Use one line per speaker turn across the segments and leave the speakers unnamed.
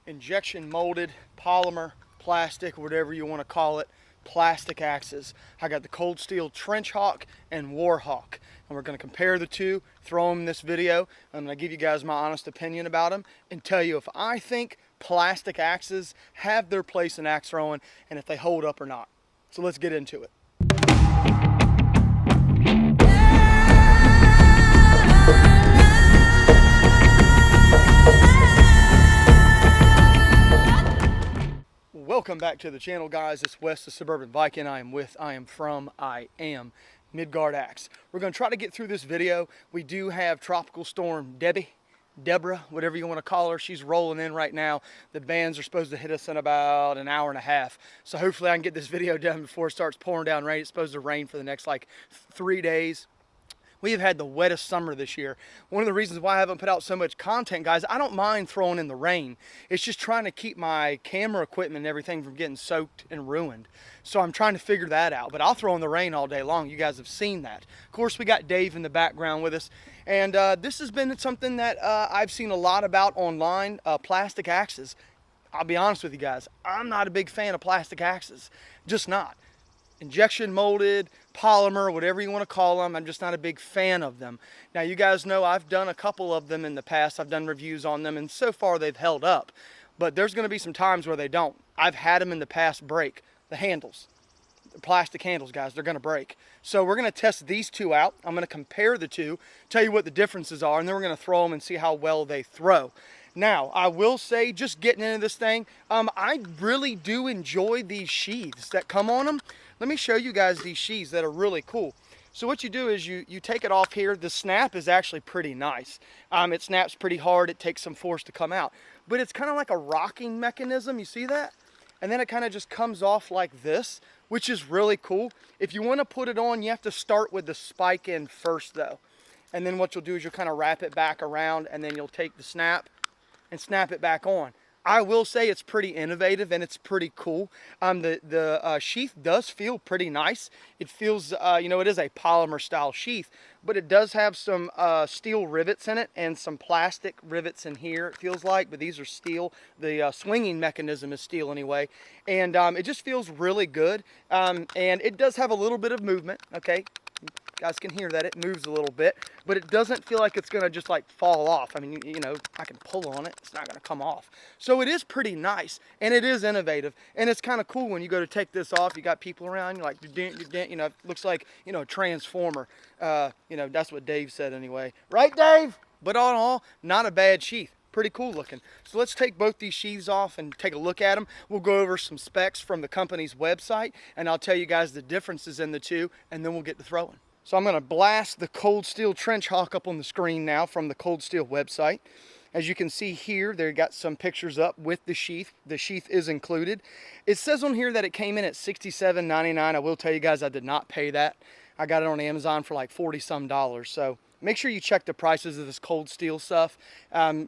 injection molded polymer, plastic, whatever you want to call it, plastic axes. I got the Cold Steel Trench Hawk and War Hawk, and we're going to compare the two, throw them in this video. I'm going to give you guys my honest opinion about them and tell you if I think plastic axes have their place in axe throwing and if they hold up or not. So let's get into it. Welcome back to the channel, guys. It's Wes, the Suburban Viking. I am Midgard Axe. We're going to try to get through this video. We do have Tropical Storm Deborah, whatever you want to call her. She's rolling in right now. The bands are supposed to hit us in about an hour and a half. So hopefully I can get this video done before it starts pouring down rain. It's supposed to rain for the next like 3 days. We have had the wettest summer this year. One of the reasons why I haven't put out so much content, guys, I don't mind throwing in the rain. It's just trying to keep my camera equipment and everything from getting soaked and ruined. So I'm trying to figure that out. But I'll throw in the rain all day long. You guys have seen that. Of course, we got Dave in the background with us. And this has been something that I've seen a lot about online, plastic axes. I'll be honest with you guys. I'm not a big fan of plastic axes. Just not. Injection molded, polymer, whatever you want to call them. I'm just not a big fan of them. Now, you guys know I've done a couple of them in the past. I've done reviews on them, and so far they've held up. But there's going to be some times where they don't. I've had them in the past break. The handles, the plastic handles, guys, they're going to break. So we're going to test these two out. I'm going to compare the two, tell you what the differences are, and then we're going to throw them and see how well they throw. Now, I will say, just getting into this thing, I really do enjoy these sheaths that come on them. Let me show you guys these sheaths that are really cool. So what you do is you take it off here. The snap is actually pretty nice. It snaps pretty hard. It takes some force to come out. But it's kind of like a rocking mechanism. You see that? And then it kind of just comes off like this, which is really cool. If you want to put it on, you have to start with the spike in first, though. And then what you'll do is you'll kind of wrap it back around, and then you'll take the snap and snap it back on. I will say it's pretty innovative and it's pretty cool. The sheath does feel pretty nice. It feels, you know, it is a polymer style sheath, but it does have some steel rivets in it and some plastic rivets in here, it feels like, but these are steel. The swinging mechanism is steel anyway. And it just feels really good. And it does have a little bit of movement, okay? You guys can hear that it moves a little bit, but it doesn't feel like it's gonna just like fall off. I mean, you know, I can pull on it, it's not gonna come off. So it is pretty nice, and it is innovative, and it's kind of cool when you go to take this off. You got people around, you're like, you know, it looks like, you know, a transformer. You know, that's what Dave said anyway. Right, Dave? But all in all, not a bad sheath. Pretty cool looking. So let's take both these sheaths off and take a look at them. We'll go over some specs from the company's website, and I'll tell you guys the differences in the two, and then we'll get to throwing. So I'm going to blast the Cold Steel Trench Hawk up on the screen now from the Cold Steel website. As you can see here, they got some pictures up with the sheath. The sheath is included. It says on here that it came in at $67.99. I will tell you guys I did not pay that. I got it on Amazon for like $40-some. So make sure you check the prices of this Cold Steel stuff.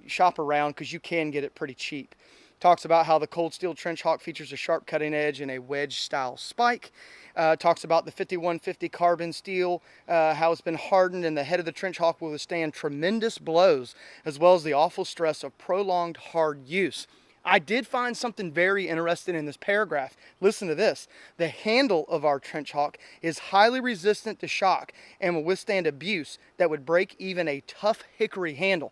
Shop around because you can get it pretty cheap. Talks about how the Cold Steel Trench Hawk features a sharp cutting edge and a wedge style spike. Talks about the 5150 carbon steel, how it's been hardened, and the head of the Trench Hawk will withstand tremendous blows, as well as the awful stress of prolonged hard use. I did find something very interesting in this paragraph. Listen to this. The handle of our Trench Hawk is highly resistant to shock and will withstand abuse that would break even a tough hickory handle.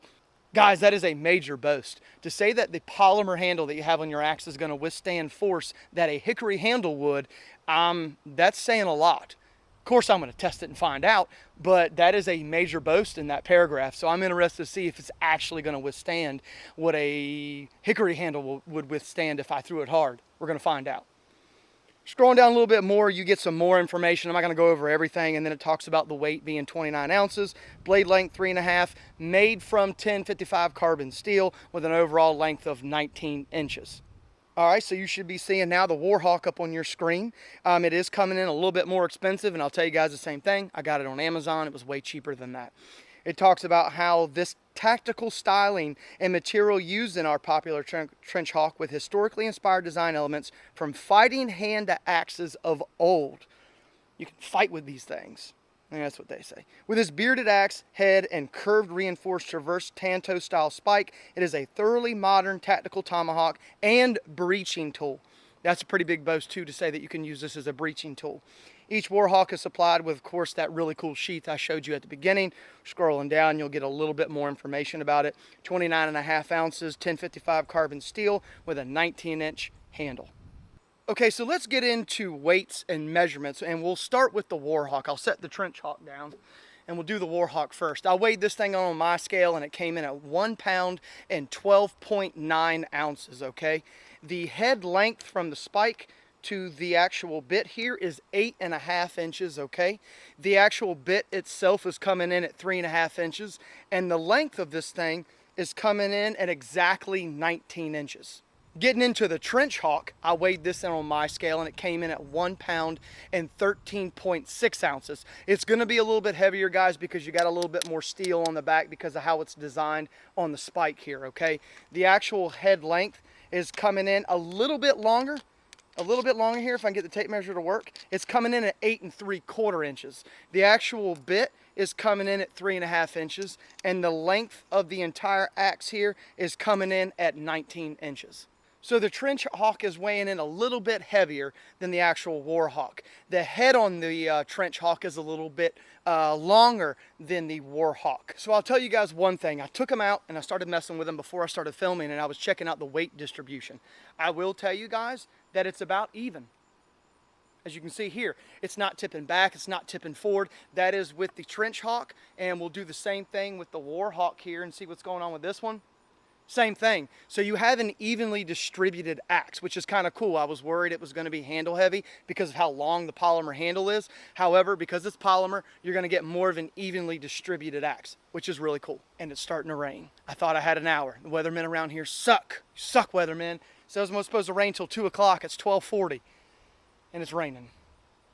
Guys, that is a major boast. To say that the polymer handle that you have on your axe is going to withstand force that a hickory handle would, that's saying a lot. Of course, I'm going to test it and find out, but that is a major boast in that paragraph. So I'm interested to see if it's actually going to withstand what a hickory handle would withstand if I threw it hard. We're going to find out. Scrolling down a little bit more, you get some more information. I'm not going to go over everything. And then it talks about the weight being 29 ounces, blade length 3.5, made from 1055 carbon steel with an overall length of 19 inches. All right, so you should be seeing now the War Hawk up on your screen. It is coming in a little bit more expensive, and I'll tell you guys the same thing. I got it on Amazon. It was way cheaper than that. It talks about how this tactical styling and material used in our popular Trench Hawk with historically inspired design elements from fighting hand to axes of old. You can fight with these things. And that's what they say. With this bearded axe head and curved reinforced traverse tanto style spike, it is a thoroughly modern tactical tomahawk and breaching tool. That's a pretty big boast too, to say that you can use this as a breaching tool. Each Warhawk is supplied with, of course, that really cool sheath I showed you at the beginning. Scrolling down, you'll get a little bit more information about it. 29.5 ounces, 1055 carbon steel with a 19-inch handle. Okay, so let's get into weights and measurements, and we'll start with the Warhawk. I'll set the Trench Hawk down, and we'll do the Warhawk first. I weighed this thing on my scale, and it came in at 1 pound and 12.9 ounces, okay? The head length from the spike to the actual bit here is 8.5 inches, okay? The actual bit itself is coming in at 3.5 inches, and the length of this thing is coming in at exactly 19 inches. Getting into the Trench Hawk, I weighed this in on my scale, and it came in at 1 pound and 13.6 ounces. It's gonna be a little bit heavier, guys, because you got a little bit more steel on the back because of how it's designed on the spike here, okay? The actual head length is coming in a little bit longer here if I can get the tape measure to work. It's coming in at 8 3/4 inches. The actual bit is coming in at 3.5 inches, and the length of the entire axe here is coming in at 19 inches. So the Trench Hawk is weighing in a little bit heavier than the actual Warhawk. The head on the Trench Hawk is a little bit longer than the Warhawk. So I'll tell you guys one thing. I took them out and I started messing with them before I started filming, and I was checking out the weight distribution. I will tell you guys that it's about even. As you can see here, it's not tipping back, it's not tipping forward. That is with the Trench Hawk, and we'll do the same thing with the Warhawk here and see what's going on with this one. Same thing. So you have an evenly distributed axe, which is kind of cool. I was worried it was going to be handle heavy because of how long the polymer handle is. However, because it's polymer, you're going to get more of an evenly distributed axe, which is really cool. And it's starting to rain. I thought I had an hour. The weathermen around here suck. You suck, weathermen. It says it's supposed to rain till 2 o'clock. It's 12:40 and it's raining.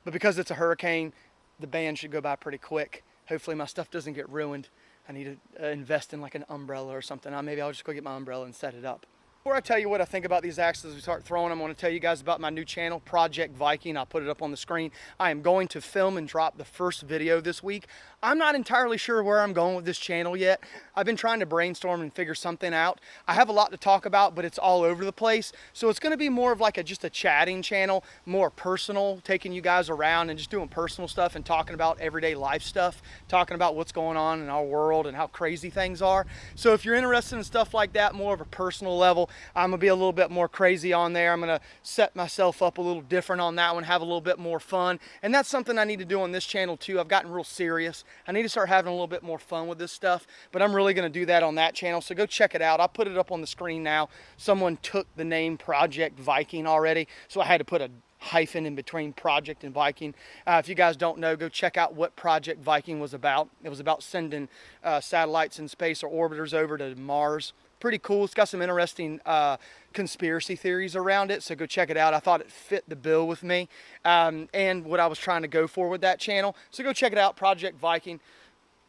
But because it's a hurricane, the band should go by pretty quick. Hopefully my stuff doesn't get ruined. I need to invest in like an umbrella or something. Maybe I'll just go get my umbrella and set it up. Before I tell you what I think about these axes as we start throwing them, I want to tell you guys about my new channel, Project Viking. I'll put it up on the screen. I am going to film and drop the first video this week. I'm not entirely sure where I'm going with this channel yet. I've been trying to brainstorm and figure something out. I have a lot to talk about, but it's all over the place. So it's going to be more of like just a chatting channel, more personal, taking you guys around and just doing personal stuff and talking about everyday life stuff, talking about what's going on in our world and how crazy things are. So if you're interested in stuff like that, more of a personal level, I'm gonna be a little bit more crazy on there. I'm gonna set myself up a little different on that one, have a little bit more fun. And that's something I need to do on this channel too. I've gotten real serious. I need to start having a little bit more fun with this stuff, but I'm really gonna do that on that channel. So go check it out. I'll put it up on the screen now. Someone took the name Project Viking already, so I had to put a hyphen in between Project and Viking. If you guys don't know, go check out what Project Viking was about. It was about sending satellites in space or orbiters over to Mars. Pretty cool. It's got some interesting conspiracy theories around it, so go check it out. I thought it fit the bill with me and what I was trying to go for with that channel. So go check it out, Project Viking.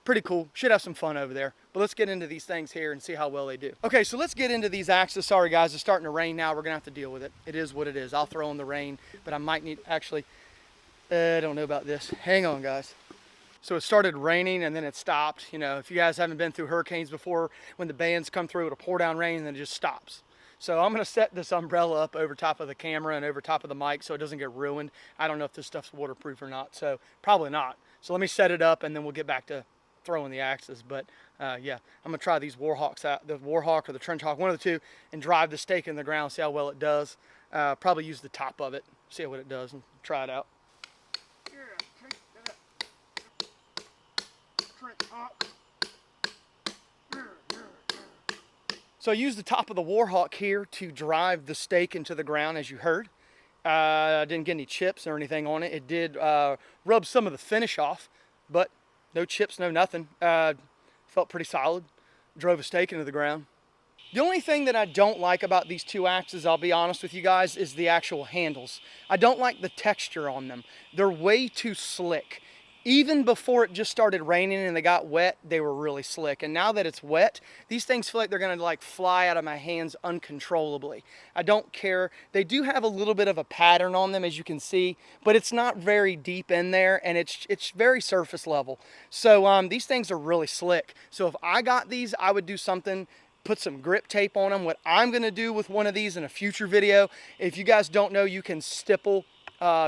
Pretty cool. Should have some fun over there. But let's get into these things here and see how well they do. Okay, so let's get into these axes. Sorry guys, it's starting to rain now. We're gonna have to deal with it. It is what it is. I'll throw in the rain, but I might need, actually, I don't know about this. Hang on guys. So it started raining and then it stopped. You know, if you guys haven't been through hurricanes before, when the bands come through, it'll pour down rain and then it just stops. So I'm gonna set this umbrella up over top of the camera and over top of the mic so it doesn't get ruined. I don't know if this stuff's waterproof or not, so probably not. So let me set it up and then we'll get back to throwing the axes. But yeah, I'm gonna try these Warhawks out, the Warhawk or the Trench Hawk, one of the two, and drive the stake in the ground, see how well it does. Probably use the top of it, see what it does, and try it out. So I used the top of the Warhawk here to drive the stake into the ground, as you heard. I didn't get any chips or anything on it. It did rub some of the finish off, but no chips, no nothing. Felt pretty solid. Drove a stake into the ground. The only thing that I don't like about these two axes, I'll be honest with you guys, is the actual handles. I don't like the texture on them. They're way too slick. Even before it just started raining and they got wet, they were really slick. And now that it's wet, these things feel like they're gonna like fly out of my hands uncontrollably. I don't care. They do have a little bit of a pattern on them, as you can see, but it's not very deep in there, and it's very surface level. So these things are really slick. So if I got these, I would do something, put some grip tape on them. What I'm gonna do with one of these in a future video, if you guys don't know, you can stipple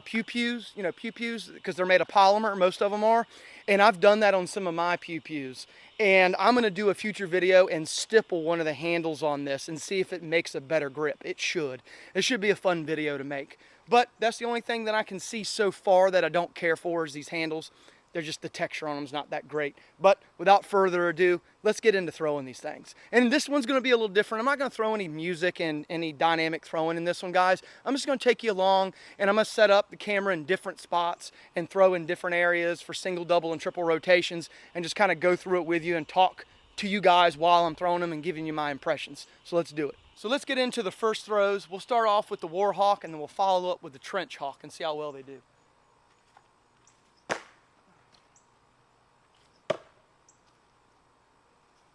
pew-pews, you know, pew-pews, because they're made of polymer, most of them are, and I've done that on some of my pew-pews. And I'm going to do a future video and stipple one of the handles on this and see if it makes a better grip. It should. It should be a fun video to make. But that's the only thing that I can see so far that I don't care for is these handles. They're just, the texture on them is not that great. But without further ado, let's get into throwing these things. And this one's going to be a little different. I'm not going to throw any music and any dynamic throwing in this one, guys. I'm just going to take you along, and I'm going to set up the camera in different spots and throw in different areas for single, double, and triple rotations, and just kind of go through it with you and talk to you guys while I'm throwing them and giving you my impressions. So let's do it. So let's get into the first throws. We'll start off with the Warhawk, and then we'll follow up with the Trench Hawk and see how well they do.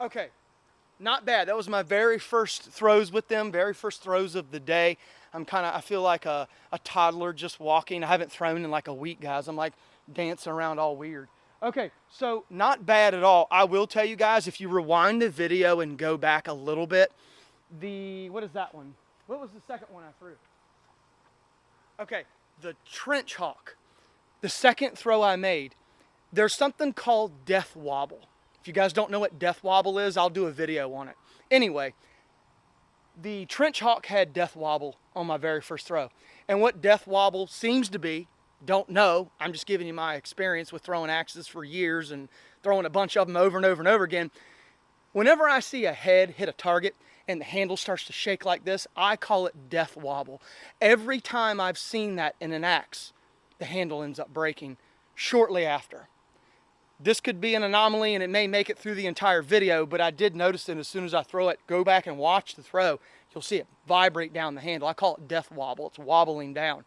Okay, not bad. That was my very first throws with them, very first throws of the day. I feel like a toddler just walking. I haven't thrown in like a week, guys. I'm like dancing around all weird. Okay, so not bad at all. I will tell you guys, if you rewind the video and go back a little bit, what is that one? What was the second one I threw? Okay, the Trench Hawk. The second throw I made, there's something called death wobble. If you guys don't know what death wobble is, I'll do a video on it. Anyway, the Trench Hawk had death wobble on my very first throw. And what death wobble seems to be, don't know, I'm just giving you my experience with throwing axes for years and throwing a bunch of them over and over and over again. Whenever I see a head hit a target and the handle starts to shake like this, I call it death wobble. Every time I've seen that in an axe, the handle ends up breaking shortly after. This could be an anomaly and it may make it through the entire video, but I did notice it as soon as I throw it. Go back and watch the throw. You'll see it vibrate down the handle. I call it death wobble. It's wobbling down.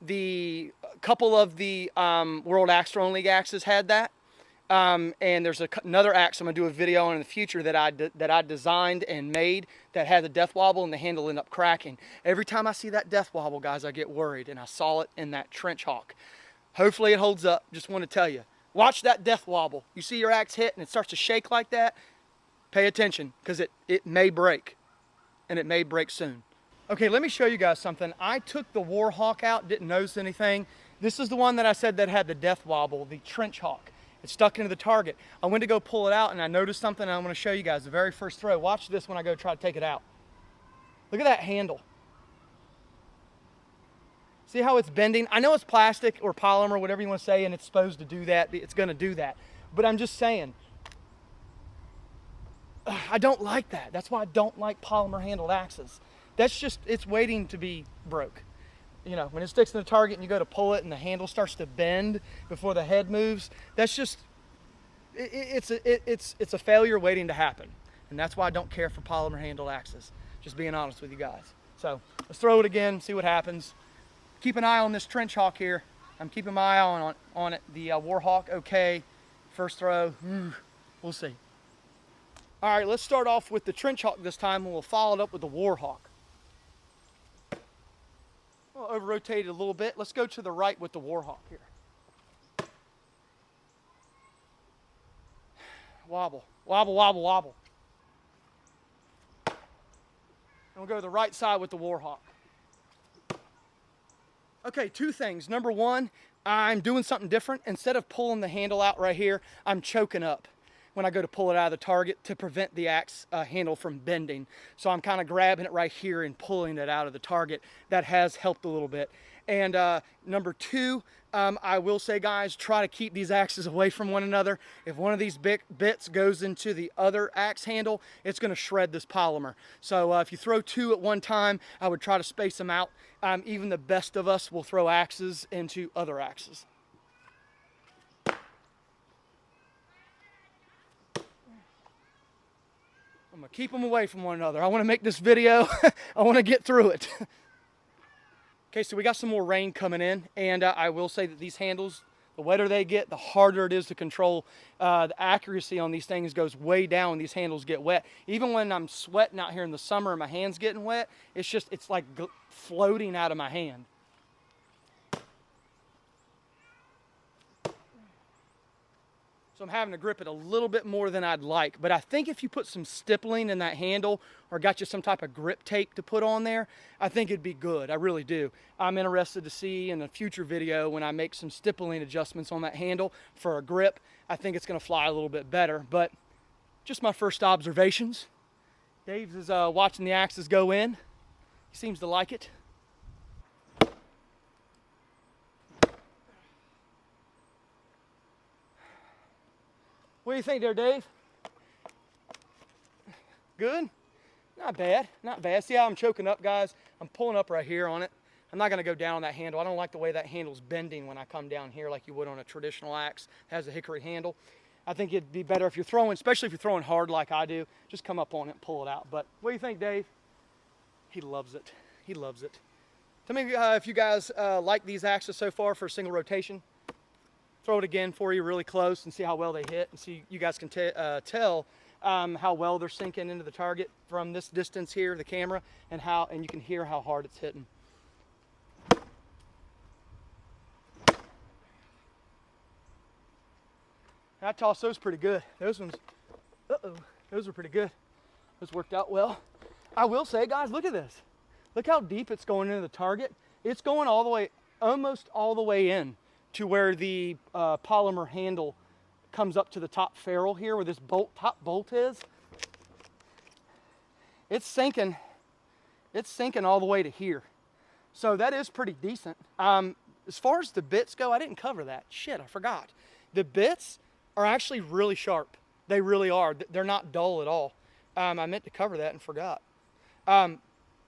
The couple of the World Axethrowing League axes had that. And there's another axe I'm going to do a video on in the future that I designed and made that had the death wobble and the handle ended up cracking. Every time I see that death wobble, guys, I get worried, and I saw it in that Trench Hawk. Hopefully it holds up. Just want to tell you. Watch that death wobble. You see your axe hit and it starts to shake like that, pay attention, because it may break, and it may break soon. Okay, let me show you guys something. I took the Warhawk out, didn't notice anything. This is the one that I said that had the death wobble, the Trench Hawk. It stuck into the target. I went to go pull it out and I noticed something, and I'm going to show you guys the very first throw. Watch this when I go try to take it out. Look at that handle. See how it's bending? I know it's plastic or polymer, whatever you want to say, and it's supposed to do that. It's going to do that. But I'm just saying, I don't like that. That's why I don't like polymer handled axes. That's just, it's waiting to be broke. You know, when it sticks to the target and you go to pull it and the handle starts to bend before the head moves, that's just, it's a failure waiting to happen. And that's why I don't care for polymer handled axes. Just being honest with you guys. So let's throw it again, see what happens. Keep an eye on this Trench Hawk here. I'm keeping my eye on it. The Warhawk, okay. First throw, we'll see. All right, let's start off with the Trench Hawk this time, and we'll follow it up with the Warhawk. I'll over-rotate it a little bit. Let's go to the right with the Warhawk here. Wobble, wobble, wobble, wobble. And we'll go to the right side with the Warhawk. Okay, two things. Number one, I'm doing something different. Instead of pulling the handle out right here, I'm choking up when I go to pull it out of the target to prevent the axe handle from bending. So I'm kind of grabbing it right here and pulling it out of the target. That has helped a little bit. And number two, I will say, guys, try to keep these axes away from one another. If one of these bits goes into the other axe handle, it's going to shred this polymer. So if you throw two at one time, I would try to space them out. Even the best of us will throw axes into other axes. I'm going to keep them away from one another. I want to make this video. I want to get through it. Okay, so we got some more rain coming in, and I will say that these handles, The wetter they get, the harder it is to control. The accuracy on these things goes way down when these handles get wet. Even when I'm sweating out here in the summer and my hand's getting wet, it's like floating out of my hand. So I'm having to grip it a little bit more than I'd like. But I think if you put some stippling in that handle or got you some type of grip tape to put on there, I think it'd be good. I really do. I'm interested to see in a future video when I make some stippling adjustments on that handle for a grip. I think it's going to fly a little bit better. But just my first observations. Dave is watching the axes go in. He seems to like it. What do you think there, Dave? Good? Not bad, not bad. See how I'm choking up, guys? I'm pulling up right here on it. I'm not gonna go down on that handle. I don't like the way that handle's bending when I come down here like you would on a traditional axe that has a hickory handle. I think it'd be better if you're throwing, especially if you're throwing hard like I do, just come up on it and pull it out. But what do you think, Dave? He loves it. He loves it. Tell me if you guys like these axes so far for a single rotation. Throw it again for you really close and see how well they hit, and see you guys can tell how well they're sinking into the target from this distance here, the camera, and you can hear how hard it's hitting. I tossed those pretty good. Those ones, those were pretty good. Those worked out well. I will say, guys, look at this. Look how deep it's going into the target. It's going all the way, almost all the way in to where the polymer handle comes up to the top ferrule here, where this top bolt is. It's sinking all the way to here. So that is pretty decent. As far as the bits go, I didn't cover that. Shit, I forgot. The bits are actually really sharp. They really are. They're not dull at all. I meant to cover that and forgot.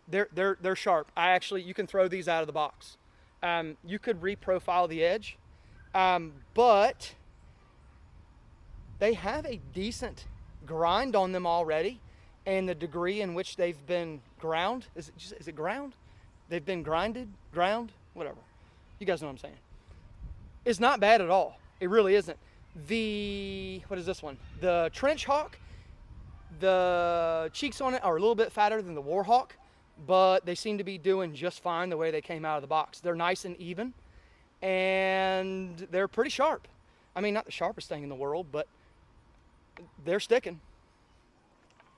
They're sharp. You can throw these out of the box. You could reprofile the edge, but they have a decent grind on them already, and the degree in which they've been ground, is it ground? They've been ground, whatever. You guys know what I'm saying. It's not bad at all. It really isn't. What is this one? The Trench Hawk, the cheeks on it are a little bit fatter than the Warhawk, but they seem to be doing just fine the way they came out of the box. They're nice and even, and they're pretty sharp. I mean, not the sharpest thing in the world, but they're sticking.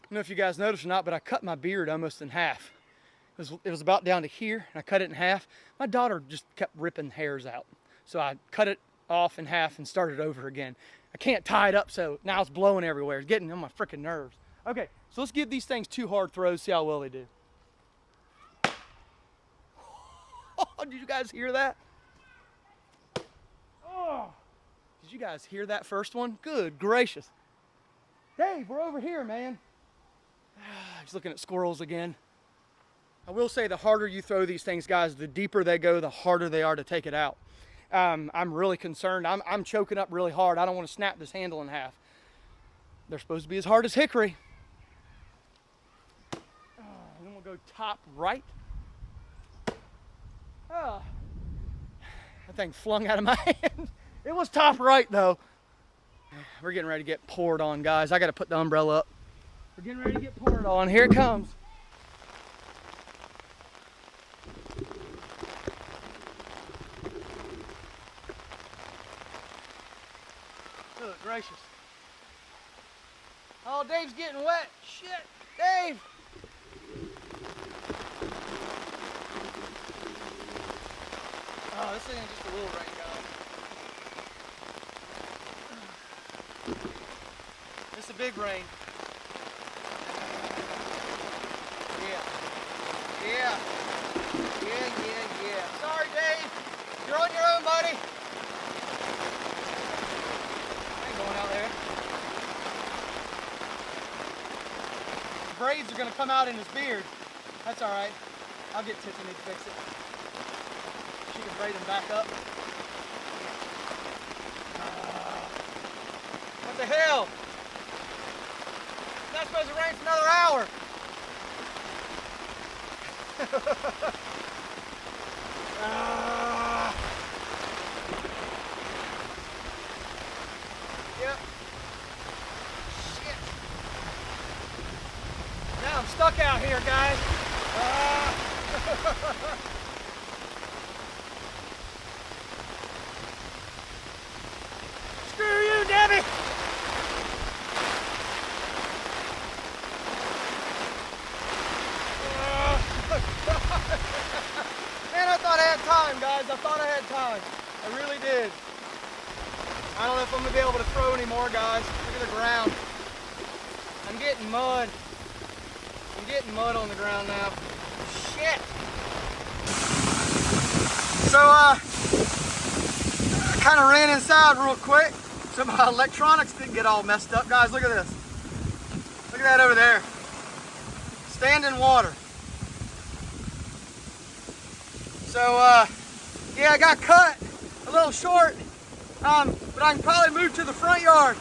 I don't know if you guys noticed or not, but I cut my beard almost in half. It was about down to here, and I cut it in half. My daughter just kept ripping hairs out, so I cut it off in half and started over again. I can't tie it up, so now it's blowing everywhere. It's getting on my freaking nerves. Okay, so let's give these things 2 hard throws, see how well they do. Oh, did you guys hear that? Oh, did you guys hear that first one? Good gracious. Dave, we're over here, man. He's looking at squirrels again. I will say the harder you throw these things, guys, the deeper they go, the harder they are to take it out. I'm really concerned. I'm choking up really hard. I don't want to snap this handle in half. They're supposed to be as hard as hickory. And then we'll go top right. Oh, that thing flung out of my hand. It was top right though. We're getting ready to get poured on, guys. I got to put the umbrella up. We're getting ready to get poured on. Here it comes. Good gracious. Oh, Dave's getting wet. Shit, Dave. Oh, this ain't just a little rain, guys. It's a big rain. Yeah. Sorry, Dave. You're on your own, buddy. I ain't going out there. The braids are going to come out in his beard. That's all right. I'll get Tiffany to fix it. She can braid them back up. What the hell? It's not supposed to rain for another hour. stuck out here, guys. Screw you, Debbie. Man, I thought I had time, guys. I thought I had time. I really did. I don't know if I'm gonna be able to throw anymore, guys. Look at the ground. I'm getting mud. I'm getting mud on the ground now. Shit. So, I kind of ran inside real quick, so my electronics didn't get all messed up. Guys, look at this. Look at that over there. Standing water. So, yeah, I got cut a little short, but I can probably move to the front yard.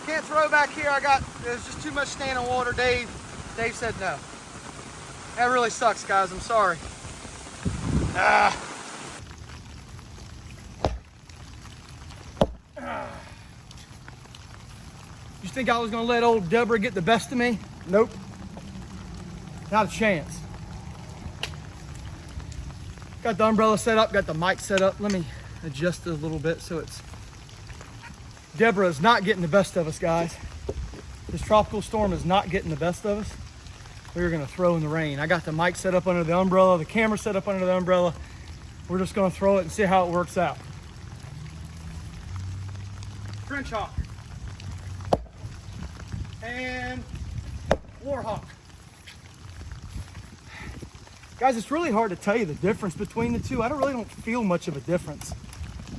Can't throw back here. There's just too much standing water. Dave said no. That really sucks, guys. I'm sorry. You think I was gonna let old Deborah get the best of me? Nope. Not a chance. Got the umbrella set up, got the mic set up. Let me adjust it a little bit so it's... Deborah is not getting the best of us, guys. This tropical storm is not getting the best of us. We're gonna throw in the rain. I got the mic set up under the umbrella, the camera set up under the umbrella. We're just gonna throw it and see how it works out. French hawk. And warhawk. Guys, it's really hard to tell you the difference between the two. I really don't feel much of a difference.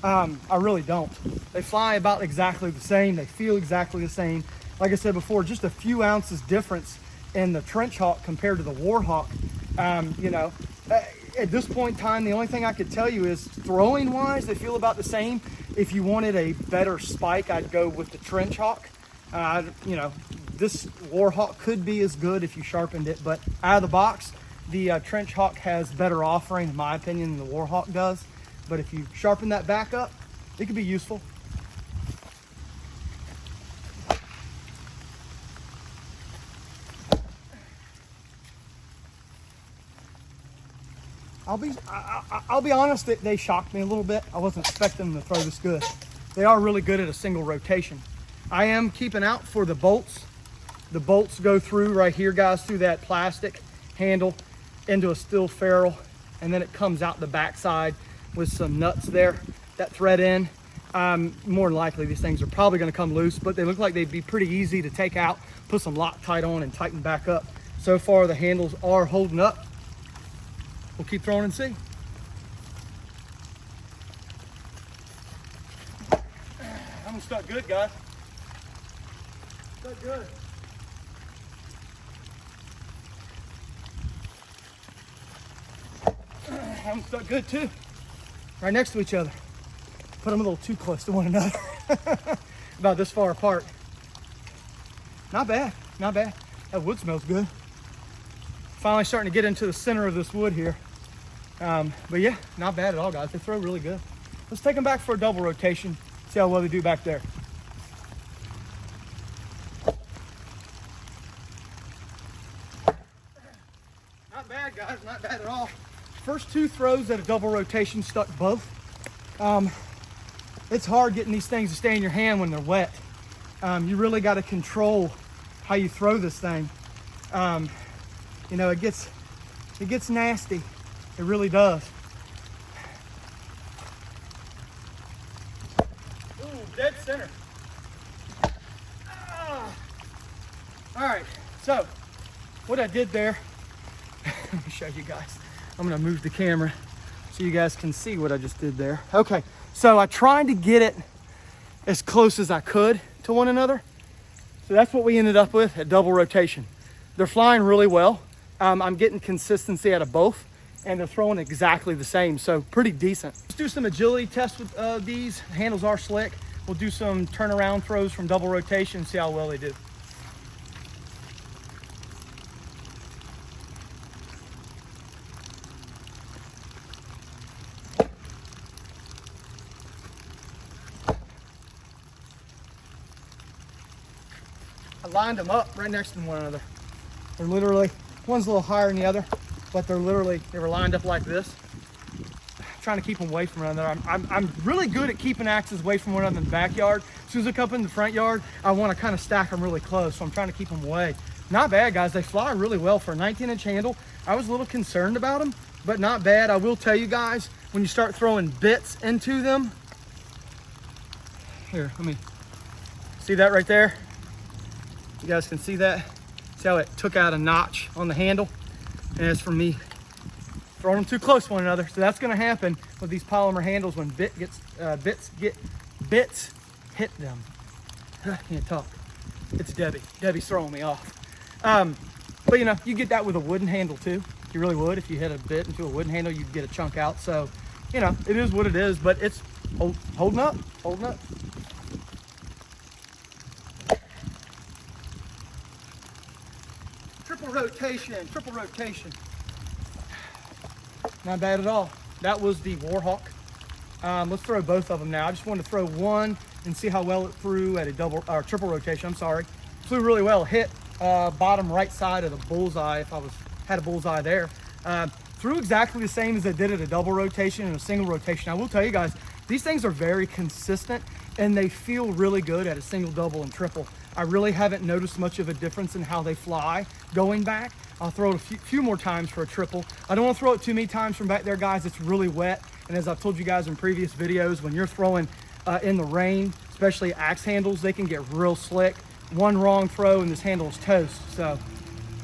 I really don't. They fly about exactly the same. They feel exactly the same. Like I said before, just a few ounces difference in the trench hawk compared to the warhawk. You know, at this point in time, the only thing I could tell you is throwing wise, they feel about the same. If you wanted a better spike, I'd go with the trench hawk. You know, this warhawk could be as good if you sharpened it, but out of the box, the trench hawk has better offering, in my opinion, than the warhawk does. But if you sharpen that back up, it could be useful. I'll be honest, they shocked me a little bit. I wasn't expecting them to throw this good. They are really good at a single rotation. I am keeping out for the bolts. The bolts go through right here, guys, through that plastic handle into a steel ferrule, and then it comes out the backside with some nuts there that thread in. More than likely, these things are probably going to come loose, but they look like they'd be pretty easy to take out, put some Loctite on, and tighten back up. So far, the handles are holding up. We'll keep throwing and see. I'm stuck good, guys. Stuck good. I'm stuck good too. Right next to each other. Put them a little too close to one another. About this far apart. Not bad, not bad. That wood smells good. Finally starting to get into the center of this wood here. But yeah, not bad at all, guys. They throw really good. Let's take them back for a double rotation. See how well they do back there. Not bad, guys, not bad at all. First two throws at a double rotation stuck both. It's hard getting these things to stay in your hand when they're wet. You really got to control how you throw this thing. You know, it gets nasty. It really does. Ooh, dead center. All right, so what I did there, let me show you guys. I'm gonna move the camera so you guys can see what I just did there. Okay, so I tried to get it as close as I could to one another. So that's what we ended up with at double rotation. They're flying really well. I'm getting consistency out of both, and they're throwing exactly the same, so pretty decent. Let's do some agility tests with these. The handles are slick. We'll do some turnaround throws from double rotation, see how well they do. I lined them up right next to one another. They're literally, one's a little higher than the other, but they were lined up like this. Trying to keep them away from one another. I'm really good at keeping axes away from one another in the backyard. As soon as I come up in the front yard, I want to kind of stack them really close, so I'm trying to keep them away. Not bad, guys. They fly really well for a 19-inch handle. I was a little concerned about them, but not bad. I will tell you guys, when you start throwing bits into them, here, let me see that right there. You guys can see that. See how it took out a notch on the handle? And it's from me throwing them too close to one another. So that's going to happen with these polymer handles when bits hit them. I can't talk. It's Debbie. Debbie's throwing me off. But you know, you get that with a wooden handle too. You really would. If you hit a bit into a wooden handle, you'd get a chunk out. So, you know, it is what it is, but it's holding up, holding up. Triple rotation, triple rotation. Not bad at all. That was the Warhawk. Let's throw both of them now. I just wanted to throw one and see how well it flew at a triple rotation. I'm sorry. Flew really well. Hit bottom right side of the bullseye if I had a bullseye there. Flew exactly the same as it did at a double rotation and a single rotation. I will tell you guys, these things are very consistent and they feel really good at a single, double, and triple. I really haven't noticed much of a difference in how they fly going back. I'll throw it a few more times for a triple. I don't want to throw it too many times from back there, guys. It's really wet. And as I've told you guys in previous videos, when you're throwing in the rain, especially axe handles, they can get real slick. One wrong throw and this handle is toast. So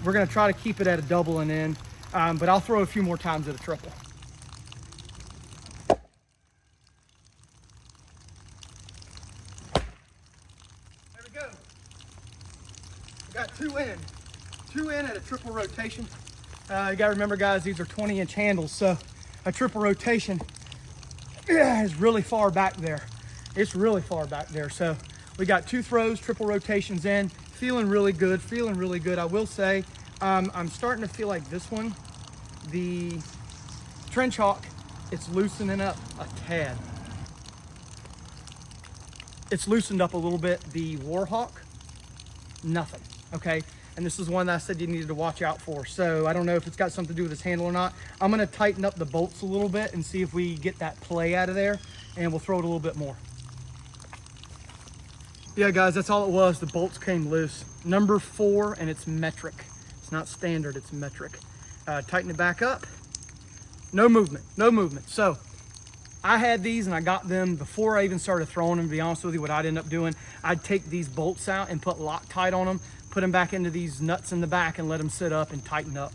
we're going to try to keep it at a double and in, but I'll throw it a few more times at a triple. There we go. We got two in at a triple rotation. You got to remember, guys, these are 20-inch handles, so a triple rotation is really far back there. It's really far back there. So we got 2 throws, triple rotations in, feeling really good, feeling really good. I will say, I'm starting to feel like this one, the trench hawk, it's loosening up a tad. It's loosened up a little bit. The Warhawk, nothing, okay? And this is one that I said you needed to watch out for. So I don't know if it's got something to do with this handle or not. I'm gonna tighten up the bolts a little bit and see if we get that play out of there, and we'll throw it a little bit more. Yeah, guys, that's all it was. The bolts came loose. Number 4, and it's metric. It's not standard, it's metric. Tighten it back up. No movement, no movement. So I had these and I got them before I even started throwing them. To be honest with you, what I'd end up doing, I'd take these bolts out and put Loctite on them, put them back into these nuts in the back and let them sit up and tighten up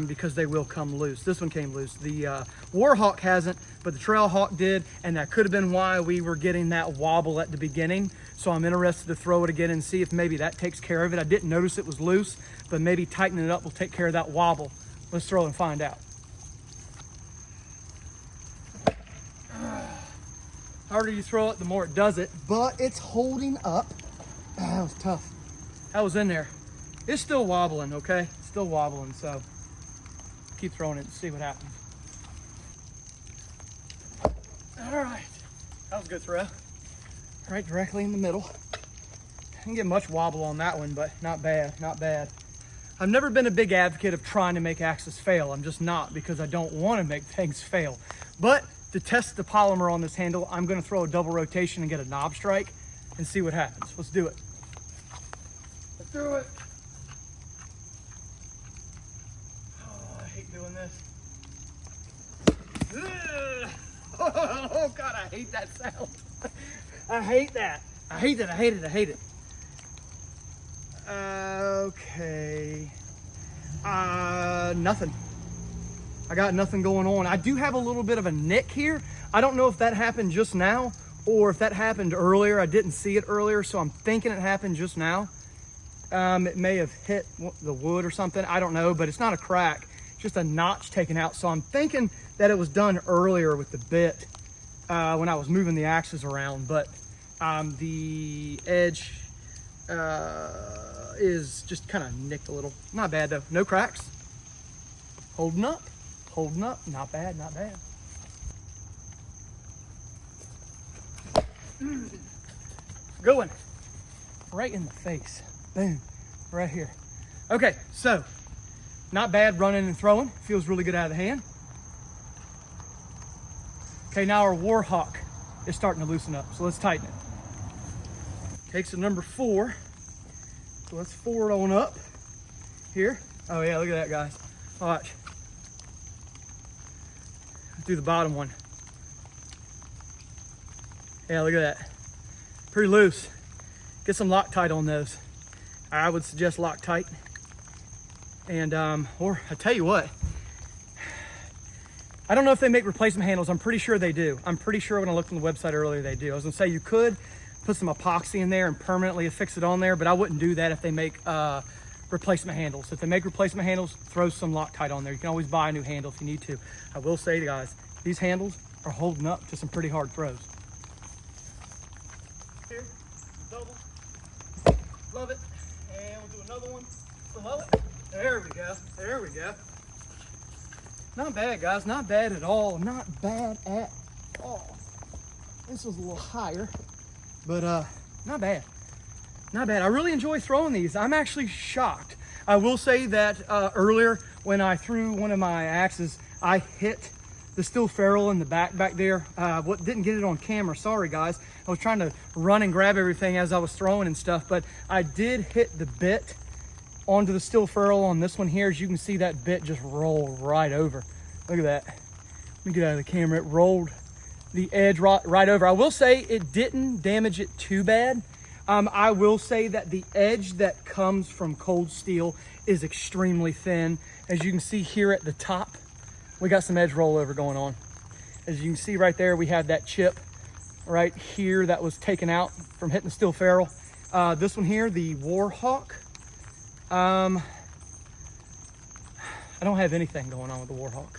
because they will come loose. This one came loose. The Warhawk hasn't, but the Trailhawk did, and that could have been why we were getting that wobble at the beginning. So I'm interested to throw it again and see if maybe that takes care of it. I didn't notice it was loose, but maybe tightening it up will take care of that wobble. Let's throw and find out. The harder you throw it, the more it does it, but it's holding up. That was tough. That was in there. It's still wobbling, okay? It's still wobbling, so keep throwing it and see what happens. All right, that was a good throw. Right directly in the middle. Didn't get much wobble on that one, but not bad, not bad. I've never been a big advocate of trying to make axes fail. I'm just not, because I don't want to make things fail. But to test the polymer on this handle, I'm going to throw a double rotation and get a knob strike and see what happens. Let's do it. Let's do it. Oh, I hate doing this. Ugh. Oh God, I hate that sound. I hate that. I hate it. I hate it. I hate it. Okay. Nothing. I got nothing going on. I do have a little bit of a nick here. I don't know if that happened just now or if that happened earlier. I didn't see it earlier, so I'm thinking it happened just now. It may have hit the wood or something. I don't know, but it's not a crack. It's just a notch taken out. So I'm thinking that it was done earlier with the bit when I was moving the axes around, but the edge is just kind of nicked a little. Not bad though. No cracks. Holding up. Holding up. Not bad. Not bad. Going right in the face. Boom. Right here. Okay, so not bad running and throwing. Feels really good out of the hand. Okay, now our Warhawk is starting to loosen up, so let's tighten it. Takes the number 4. So let's forward on up here. Oh yeah, look at that, guys. Watch. Do the bottom one. Yeah, look at that. Pretty loose. Get some Loctite on those. I would suggest Loctite. And, or I tell you what, I don't know if they make replacement handles. I'm pretty sure they do. I'm pretty sure when I looked on the website earlier, they do. I was gonna say you could put some epoxy in there and permanently affix it on there, but I wouldn't do that if they make replacement handles. If they make replacement handles, throw some Loctite on there. You can always buy a new handle if you need to. I will say, guys, these handles are holding up to some pretty hard throws. Here, double. Love it. And we'll do another one below it. There we go. There we go. Not bad, guys. Not bad at all. Not bad at all. This was a little higher, but not bad. Not bad. I really enjoy throwing these. I'm actually shocked. I will say that earlier when I threw one of my axes, I hit the steel ferrule in the back there. Didn't get it on camera. Sorry, guys. I was trying to run and grab everything as I was throwing and stuff, but I did hit the bit onto the steel ferrule on this one here. As you can see, that bit just rolled right over. Look at that. Let me get out of the camera. It rolled the edge right over. I will say it didn't damage it too bad. I will say that the edge that comes from cold steel is extremely thin. As you can see here at the top, we got some edge rollover going on. As you can see right there, we have that chip right here that was taken out from hitting the steel ferrule. This one here, the Warhawk, I don't have anything going on with the Warhawk.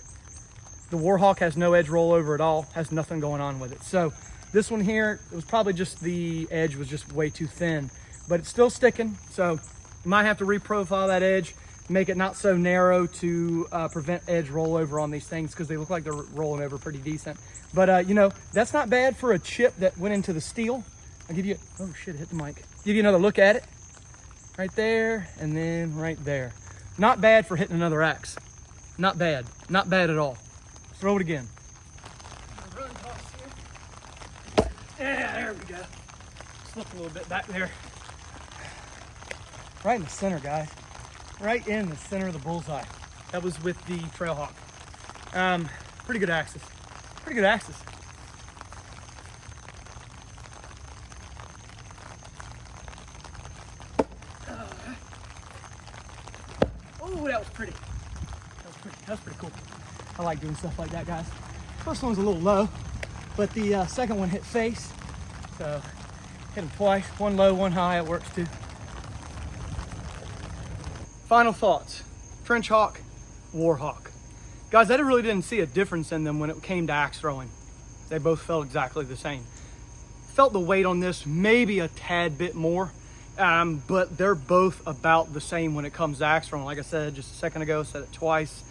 The Warhawk has no edge rollover at all, has nothing going on with it. So this one here, it was probably just the edge was just way too thin, but it's still sticking. So you might have to reprofile that edge, make it not so narrow to prevent edge rollover on these things, because they look like they're rolling over pretty decent. But you know, that's not bad for a chip that went into the steel. I'll give you, oh shit, it hit the mic. Give you another look at it. Right there, and then right there. Not bad for hitting another axe. Not bad. Not bad at all. Throw it again. Yeah, there we go. Slip a little bit back there. Right in the center, guys. Right in the center of the bullseye. That was with the Trailhawk. Pretty good axes. Pretty good axes. Oh, that was pretty. That was pretty cool. I like doing stuff like that, guys. First one was a little low, but the second one hit face. So hit them twice, one low, one high. It works too. Final thoughts. Trench Hawk, Warhawk. Guys, I really didn't see a difference in them when it came to axe throwing. They both felt exactly the same. Felt the weight on this maybe a tad bit more. But they're both about the same when it comes to axe throwing. Like I said just a second ago, said it twice.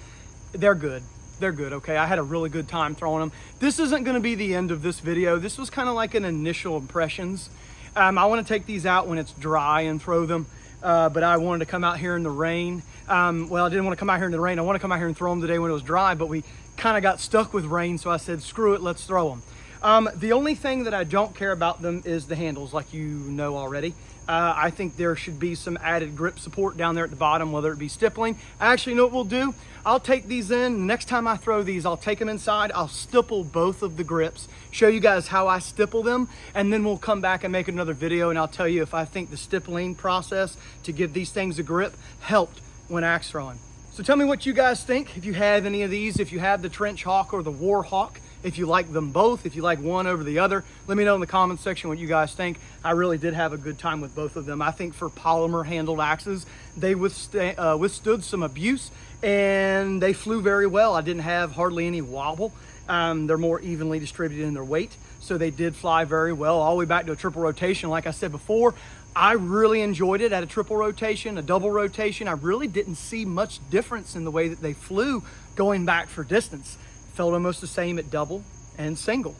They're good. They're good, okay? I had a really good time throwing them. This isn't gonna be the end of this video. This was kind of like an initial impressions. I wanna take these out when it's dry and throw them, but I wanted to come out here in the rain. Well, I didn't wanna come out here in the rain. I wanna come out here and throw them today when it was dry, but we kind of got stuck with rain, so I said, screw it, let's throw them. The only thing that I don't care about them is the handles, like you know already. I think there should be some added grip support down there at the bottom, whether it be stippling. Actually, you know what we'll do? I'll take these in. Next time I throw these, I'll take them inside. I'll stipple both of the grips, show you guys how I stipple them, and then we'll come back and make another video, and I'll tell you if I think the stippling process to give these things a grip helped when axe throwing. So tell me what you guys think. If you have any of these, if you have the Trench Hawk or the Warhawk, if you like them both, if you like one over the other, let me know in the comments section what you guys think. I really did have a good time with both of them. I think for polymer handled axes, they withstood some abuse and they flew very well. I didn't have hardly any wobble. They're more evenly distributed in their weight, so they did fly very well all the way back to a triple rotation. Like I said before, I really enjoyed it at a triple rotation, a double rotation. I really didn't see much difference in the way that they flew going back for distance. Felt almost the same at double and single.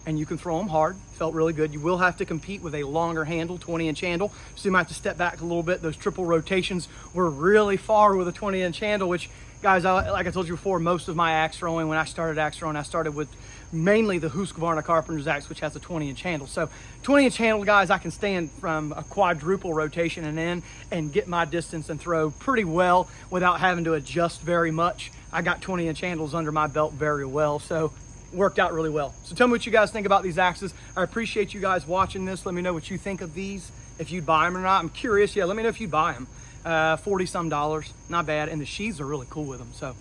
and you can throw them hard. Felt really good. You will have to compete with a longer handle, 20-inch handle, so you might have to step back a little bit. Those triple rotations were really far with a 20-inch handle, which, guys, like I told you before, most of my axe throwing, when I started axe throwing, I started with mainly the Husqvarna Carpenter's axe, which has a 20-inch handle. So 20-inch handle, guys, I can stand from a quadruple rotation and in and get my distance and throw pretty well without having to adjust very much. I got 20-inch handles under my belt very well, so worked out really well. So tell me what you guys think about these axes. I appreciate you guys watching this. Let me know what you think of these, if you'd buy them or not. I'm curious. Yeah, let me know if you'd buy them. 40 some dollars, not bad, and the sheaths are really cool with them. So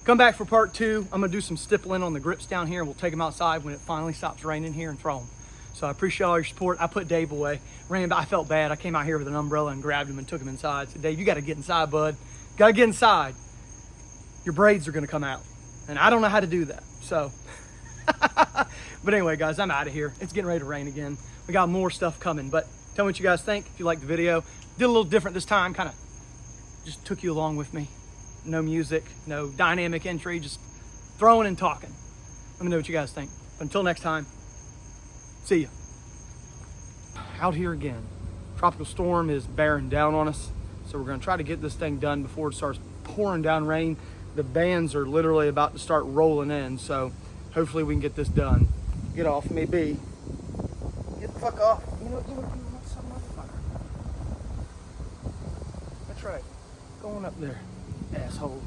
come back for part 2. I'm gonna do some stippling on the grips down here, and we'll take them outside when it finally stops raining here and throw them. So I appreciate all your support. I put Dave away. I felt bad. I came out here with an umbrella and grabbed him and took him inside. Said, Dave, you got to get inside, bud. Got to get inside. Your braids are going to come out, and I don't know how to do that. So, but anyway, guys, I'm out of here. It's getting ready to rain again. We got more stuff coming, but tell me what you guys think. If you liked the video, did a little different this time. Kind of just took you along with me. No music, no dynamic entry, just throwing and talking. Let me know what you guys think. But until next time, see ya. Out here again. Tropical storm is bearing down on us, so we're gonna try to get this thing done before it starts pouring down rain. The bands are literally about to start rolling in, so hopefully we can get this done. Get off me, B. Get the fuck off. You know, some motherfucker. That's right. Going up there, asshole.